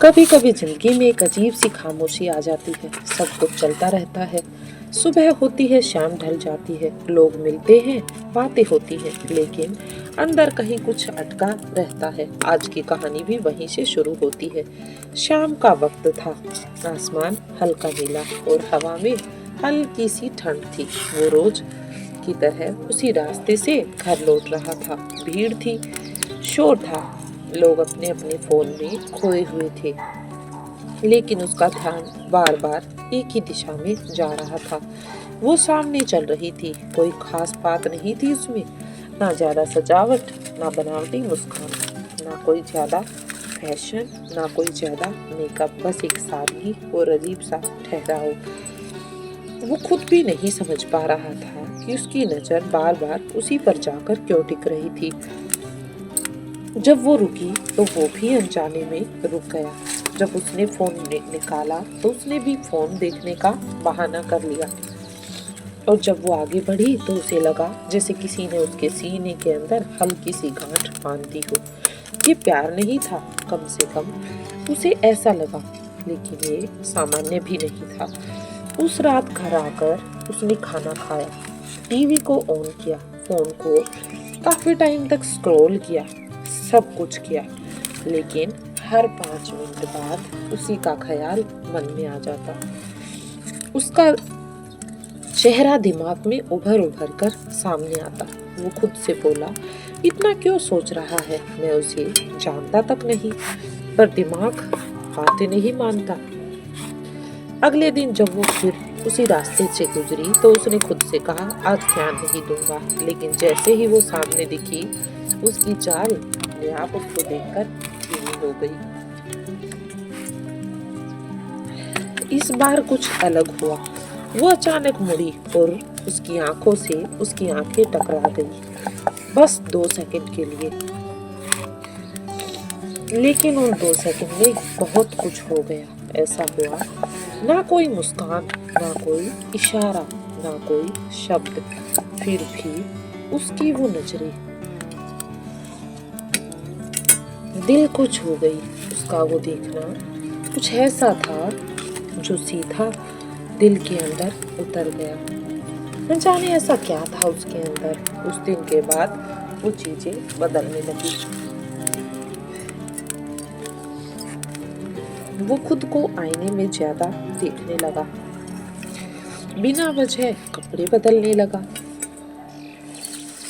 कभी कभी जिंदगी में एक अजीब सी खामोशी आ जाती है। सब कुछ चलता रहता है। सुबह होती है, शाम ढल जाती है, लोग मिलते हैं, बातें होती हैं, लेकिन अंदर कहीं कुछ अटका रहता है। आज की कहानी भी वहीं से शुरू होती है। शाम का वक्त था। आसमान हल्का नीला और हवा में हल्की सी ठंड थी। वो रोज की तरह उसी रास्ते से घर लौट रहा था। भीड़ थी, शोर था, लोग अपने अपने फोन में खोए हुए थे, लेकिन उसका ध्यान बार बार एक ही दिशा में जा रहा था। वो सामने चल रही थी। कोई खास बात नहीं थी उसमें, ना ज्यादा सजावट, ना बनावटी मुस्कान, ना कोई ज्यादा फैशन, ना कोई ज्यादा मेकअप, बस एक सादगी और अजीब सा ठहराव। वो खुद भी नहीं समझ पा रहा था कि उसकी नजर बार बार उसी पर जाकर क्यों टिक रही थी। जब वो रुकी तो वो भी अनजाने में रुक गया। जब उसने फोन निकाला तो उसने भी फोन देखने का बहाना कर लिया। और जब वो आगे बढ़ी तो उसे लगा जैसे किसी ने उसके सीने के अंदर हल्की सी गांठ बांध दी हो। ये प्यार नहीं था, कम से कम उसे ऐसा लगा, लेकिन ये सामान्य भी नहीं था। उस रात घर आकर उसने खाना खाया, टीवी को ऑन किया, फोन को काफी टाइम तक स्क्रॉल किया, सब कुछ किया, लेकिन हर 5 मिनट बाद उसी का ख्याल मन में आ जाता। उसका चेहरा दिमाग में उभर उभर कर सामने आता। वो खुद से बोला, इतना क्यों सोच रहा है, मैं उसे जानता तक नहीं। पर दिमाग बातें नहीं मानता। अगले दिन जब वो फिर उसी रास्ते से गुजरी तो उसने खुद से कहा, आज ध्यान नहीं दूंगा, लेकिन जैसे ही वो सामने दिखी उसकी चाल अपने आप उसको देखकर धीमी हो गई। इस बार कुछ अलग हुआ। वो अचानक मुड़ी और उसकी आंखों से उसकी आंखें टकरा गई, बस 2 सेकंड के लिए। लेकिन उन 2 सेकंड में बहुत कुछ हो गया। ऐसा हुआ, ना कोई मुस्कान, ना कोई इशारा, ना कोई शब्द, फिर भी उसकी वो नजरें दिल को छू गई। उसका वो देखना कुछ ऐसा था जो सीधा दिल के अंदर उतर गया। न जाने ऐसा क्या था उसके अंदर। उस दिन के बाद वो चीजें बदलने लगी। वो खुद को आईने में ज्यादा देखने लगा, बिना वजह कपड़े बदलने लगा,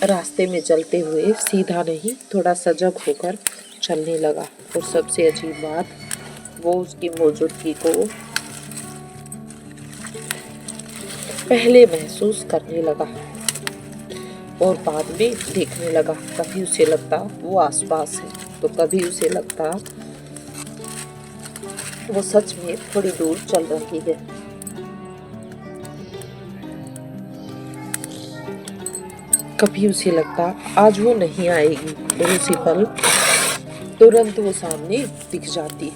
रास्ते में चलते हुए सीधा नहीं थोड़ा सजग होकर चलने लगा। और सबसे अजीब बात, वो उसकी मौजूदगी को पहले महसूस करने लगा और बाद में देखने लगा। कभी उसे लगता वो आसपास है, तो कभी उसे लगता वो सच में थोड़ी दूर चल रही है। कभी उसे लगता आज वो नहीं आएगी, और उसी पल तुरंत वो सामने दिख जाती।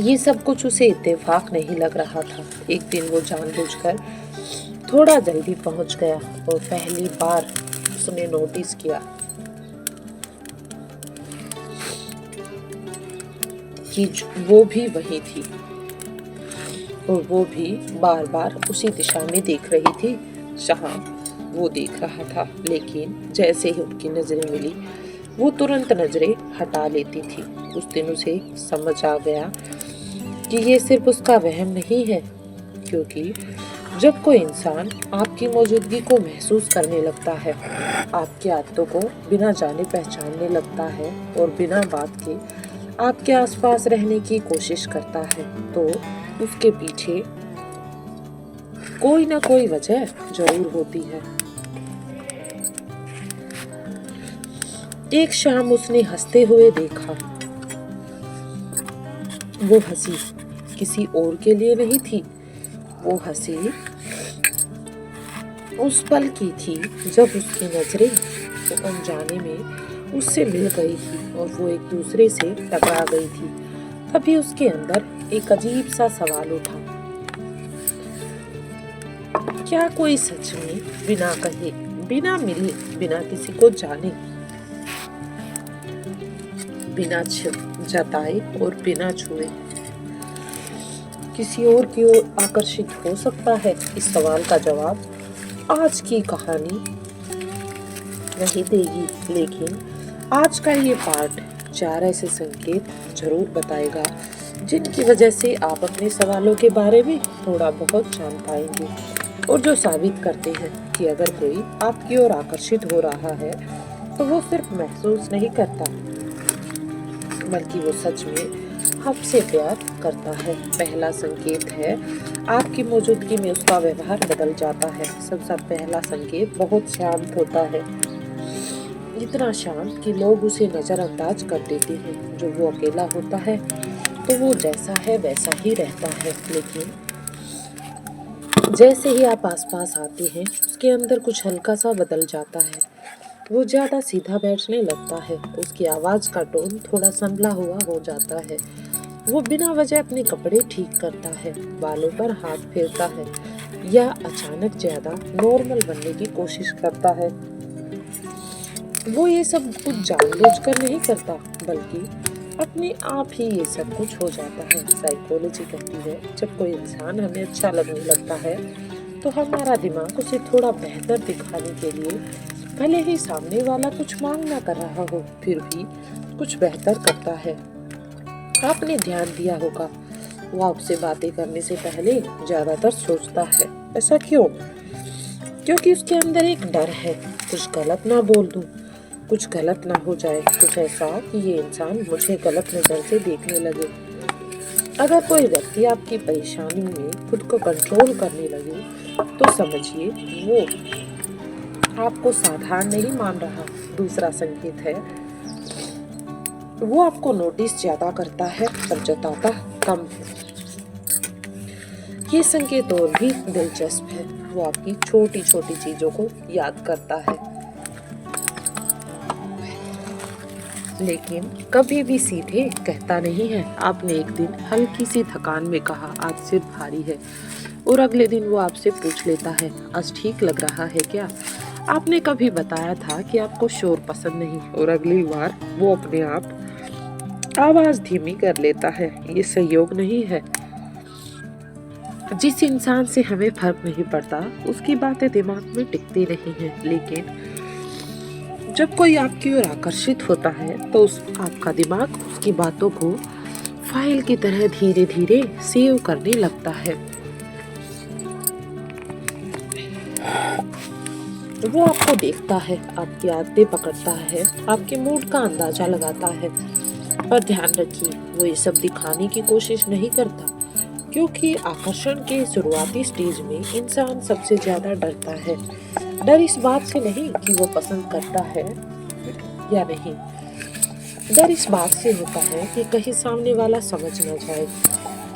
ये सब कुछ उसे इत्तेफाक नहीं लग रहा था। एक दिन वो जानबूझकर थोड़ा जल्दी पहुंच गया और पहली बार उसने नोटिस किया कि वो भी वही थी, और वो भी बार बार उसी दिशा में देख रही थी जहां वो देख रहा था। लेकिन जैसे ही उनकी नजरें मिली वो तुरंत नजरें हटा लेती थी। उस दिन उसे समझ आ गया कि ये सिर्फ उसका वहम नहीं है, क्योंकि जब कोई इंसान आपकी मौजूदगी को महसूस करने लगता है, आपकी आदतों को बिना जाने पहचानने लगता है और बिना बात के आपके आसपास रहने की कोशिश करता है, तो उसके पीछे कोई ना कोई वजह जरूर होती है। एक शाम उसने हंसते हुए देखा। वो हंसी किसी और के लिए नहीं थी, वो हंसी उस पल की थी जब उसकी नजरें वो अनजाने में उससे मिल गई थी और वो एक दूसरे से टकरा गई थी। तभी उसके अंदर एक अजीब सा सवाल उठा, क्या कोई सच में बिना कहे, बिना मिले, बिना किसी को जाने बिना जताए और बिना छुए किसी और की ओर आकर्षित हो सकता है? इस सवाल का जवाब आज की कहानी नहीं देगी, लेकिन आज का ये पार्ट 4 ऐसे संकेत जरूर बताएगा जिनकी वजह से आप अपने सवालों के बारे में थोड़ा बहुत जान पाएंगे और जो साबित करते हैं कि अगर कोई आपकी ओर आकर्षित हो रहा है तो वो सिर्फ महसूस नहीं करता बल्कि वो सच में आपसे प्यार करता है। पहला संकेत है आपकी मौजूदगी में उसका व्यवहार बदल जाता है। सबसे पहला संकेत बहुत शांत होता है, इतना शांत कि लोग उसे नजरअंदाज कर देते हैं। जो वो अकेला होता है तो वो जैसा है वैसा ही रहता है, लेकिन जैसे ही आप आसपास आते हैं उसके अंदर कुछ हल्का सा बदल जाता है। वो ज्यादा सीधा बैठने लगता है, उसकी आवाज का टोन थोड़ा संभला हुआ हो जाता है। वो बिना वजह अपने कपड़े ठीक करता है, बालों पर हाथ फेरता है या अचानक ज्यादा नॉर्मल बनने की कोशिश करता है। वो ये सब कुछ जानबूझकर नहीं करता, बल्कि अपने आप ही ये सब कुछ हो जाता है। साइकोलॉजी कहती है जब कोई इंसान हमें अच्छा लगने लगता है तो हमारा दिमाग उसे थोड़ा बेहतर दिखाने के लिए, भले ही सामने वाला कुछ मांग ना कर रहा हो, फिर भी कुछ बेहतर करता है। आपने ध्यान दिया होगा वो आपसे बातें करने से पहले ज्यादातर सोचता है। ऐसा क्यों? क्योंकि उसके अंदर एक डर है, कुछ गलत ना बोल दूं, कुछ गलत ना हो जाए, कुछ ऐसा कि ये इंसान मुझे गलत नजर से देखने लगे। अगर कोई व्यक्ति आपकी परेशानी में खुद को कंट्रोल करने लगे तो समझिए वो आपको साधारण नहीं मान रहा। दूसरा संकेत है वो आपको नोटिस ज्यादा करता है पर जताता कम है। ये संकेत और भी दिलचस्प है, वो आपकी छोटी छोटी चीजों को याद करता है, लेकिन कभी भी सीधे कहता नहीं है। आपने एक दिन हल्की सी थकान में कहा आज सिर भारी है, और अगले दिन वो आपसे पूछ लेता है आज ठीक लग रहा है क्या? आपने कभी बताया था कि आपको शोर पसंद नहीं, और अगली बार वो अपने आप आवाज धीमी कर लेता है। ये सहयोग नहीं है। जिस इंसान से हमें फर्क नहीं पड़ता उसकी बातें दिमाग में टिकती नहीं है, लेकिन जब कोई आपकी ओर आकर्षित होता है तो आपका दिमाग उसकी बातों को फाइल की तरह धीरे धीरे सेव करने लगता है। वो आपको देखता है, आपकी आदतें पकड़ता है, आपके मूड का अंदाजा लगाता है। पर ध्यान रखिए वो ये सब दिखाने की कोशिश नहीं करता, क्योंकि आकर्षण के शुरुआती स्टेज में इंसान सबसे ज्यादा डरता है। डर इस बात से नहीं कि वो पसंद करता है या नहीं, डर इस बात से होता है कि कहीं सामने वाला समझ न जाए।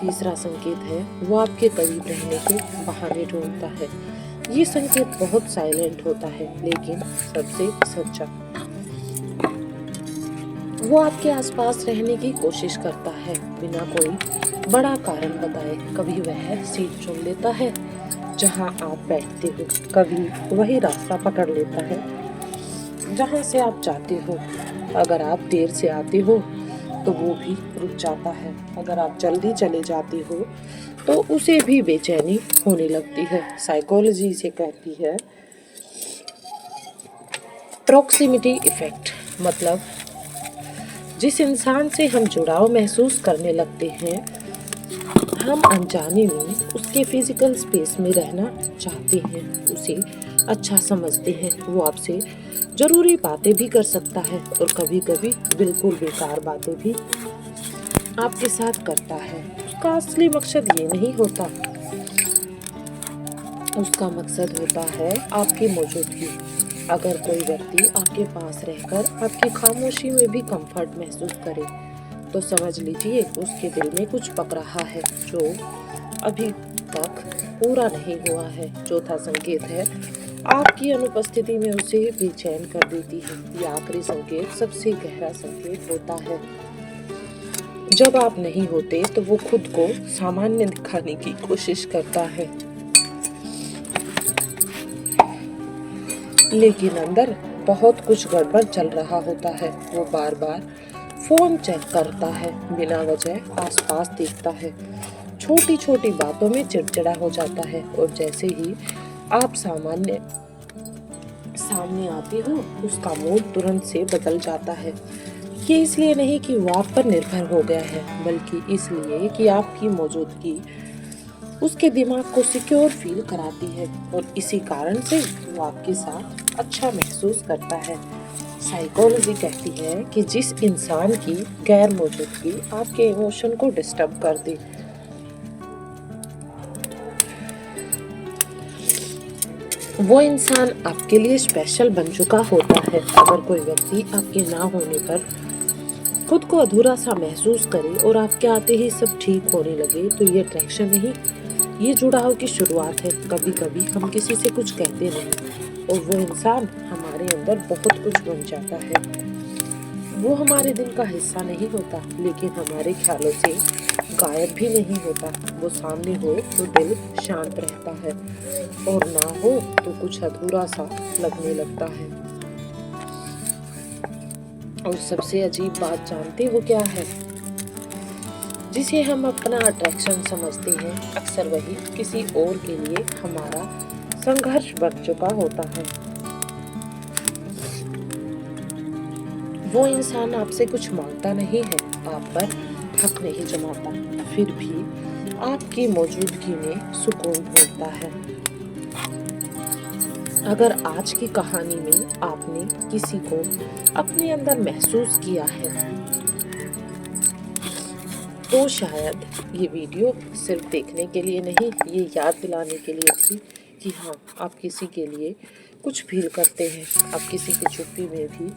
तीसरा संकेत है वो आपके करीब रहने के बहाने ढूंढता है। ये संकेत बहुत साइलेंट होता है, लेकिन सबसे सच्चा। वो आपके आसपास रहने की कोशिश करता है बिना कोई बड़ा कारण बताए। कभी वह सीट चुन लेता है जहां आप बैठते हो, कभी वही रास्ता पकड़ लेता है जहां से आप जाते हो। अगर आप देर से आते हो तो वो भी रुक जाता है, अगर आप जल्दी चले जाते हो तो उसे भी बेचैनी होने लगती है। साइकोलॉजी इसे कहती है प्रॉक्सिमिटी इफेक्ट, मतलब जिस इंसान से हम जुड़ाव महसूस करने लगते हैं हम अनजाने में उसके फिजिकल स्पेस में रहना चाहते हैं, उसे अच्छा समझते हैं। वो आपसे जरूरी बातें भी कर सकता है और कभी कभी बिल्कुल बेकार बातें भी आपके साथ करता है। उसका असली मकसद ये नहीं होता, उसका मकसद होता है आपकी मौजूदगी। अगर कोई व्यक्ति आपके पास रहकर आपकी खामोशी में भी कंफर्ट महसूस करे तो समझ लीजिए उसके दिल में कुछ पक रहा है जो अभी तक पूरा नहीं हुआ है। चौथा संकेत है आपकी अनुपस्थिति में उसे बेचैन कर देती है। यह आखिरी संकेत सबसे गहरा संकेत होता है। जब आप नहीं होते तो वो खुद को सामान्य दिखाने की कोशिश करता है, लेकिन अंदर बहुत कुछ गड़बड़ चल रहा होता है। वो बार बार फोन चेक करता है, बिना वजह आसपास देखता है, छोटी छोटी बातों में चिड़चिड़ा हो जाता है और जैसे ही आप सामने आते हो उसका मूड तुरंत से बदल जाता है। ये इसलिए नहीं कि वो आप पर निर्भर हो गया है, बल्कि इसलिए कि आपकी मौजूदगी उसके दिमाग को सिक्योर फील कराती है और इसी कारण से वो आपके साथ अच्छा महसूस करता है। साइकोलॉजी कहती है कि जिस इंसान की गैर मौजूदगी आपके इमोशन को डिस्टर्ब कर दे, वो इंसान आपके लिए स्पेशल बन चुका होता है। अगर कोई व्यक्ति आपके ना होने पर खुद को अधूरा सा महसूस करे और आपके आते ही सब ठीक होने लगे, तो ये अट्रैक्शन नहीं, ये जुड़ाव की शुरुआत है। कभी कभी हम किसी से कुछ कहते नहीं और वो इंसान हमारे अंदर बहुत कुछ बन जाता है। वो हमारे दिन का हिस्सा नहीं होता, लेकिन हमारे ख्यालों से गायब भी नहीं होता। वो सामने हो तो दिल शांत रहता है और ना हो तो कुछ अधूरा सा लगने लगता है। और सबसे अजीब बात जानते हो क्या है? जिसे हम अपना अट्रैक्शन समझते हैं, अक्सर वही किसी और के लिए हमारा संघर्ष बन चुका होता है। वो इंसान आपसे कुछ मांगता नहीं है, आप पर हक नहीं जमाता, फिर भी आपकी मौजूदगी में सुकून ढूंढता है। अगर आज की कहानी में आपने किसी को अपने अंदर महसूस किया है, तो शायद ये वीडियो सिर्फ देखने के लिए नहीं, ये याद दिलाने के लिए थी कि हाँ, आप किसी के लिए कुछ फील करते हैं। आप किसी की चुप्पी में भी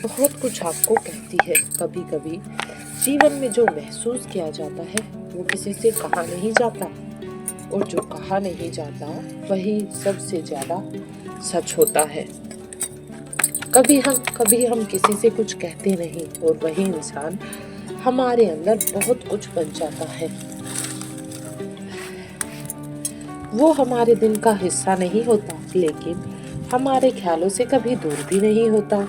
बहुत कुछ आपको कहती है। कभी कभी जीवन में जो महसूस किया जाता है वो किसी से कहा नहीं जाता, और जो कहा नहीं जाता वही सबसे ज्यादा सच होता है। कभी हम किसी से कुछ कहते नहीं और वही इंसान हमारे अंदर बहुत कुछ बन जाता है। वो हमारे दिन का हिस्सा नहीं होता, लेकिन हमारे ख्यालों से कभी दूर भी नहीं होता।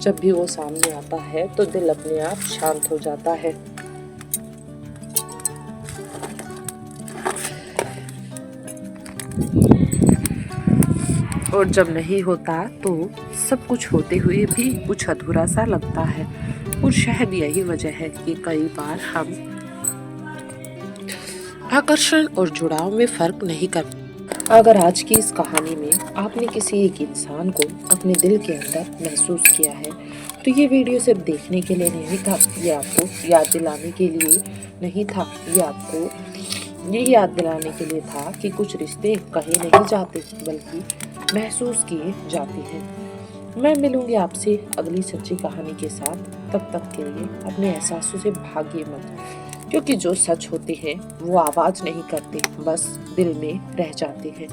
जब भी वो सामने आता है तो दिल अपने आप शांत हो जाता है। और जब नहीं होता तो सब कुछ होते हुए भी कुछ अधूरा सा लगता है। और शायद यही वजह है कि कई बार हम आकर्षण और जुड़ाव में फर्क नहीं करते। अगर आज की इस कहानी में आपने किसी एक इंसान को अपने दिल के अंदर महसूस किया है, तो ये वीडियो सिर्फ देखने के लिए नहीं था, ये आपको याद दिलाने के लिए नहीं था, ये आपको ये याद दिलाने के लिए था कि कुछ रिश्ते कहीं नहीं जाते, बल्कि महसूस किए जाते हैं। मैं मिलूंगी आपसे अगली सच्ची कहानी के साथ। तब तक के लिए अपने एहसासों से भागिए मत, क्योंकि जो सच होते हैं वो आवाज नहीं करते, बस दिल में रह जाते हैं।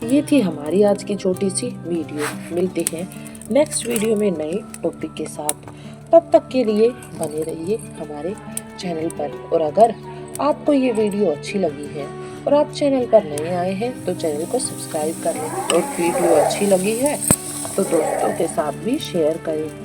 ये थी हमारी आज की छोटी सी वीडियो। मिलते हैं नेक्स्ट वीडियो में नए टॉपिक के साथ। तब तक के लिए बने रहिए हमारे चैनल पर। और अगर आपको ये वीडियो अच्छी लगी है और आप चैनल पर नए आए हैं तो चैनल को सब्सक्राइब कर लें, और वीडियो अच्छी लगी है तो दोस्तों के साथ भी शेयर करें।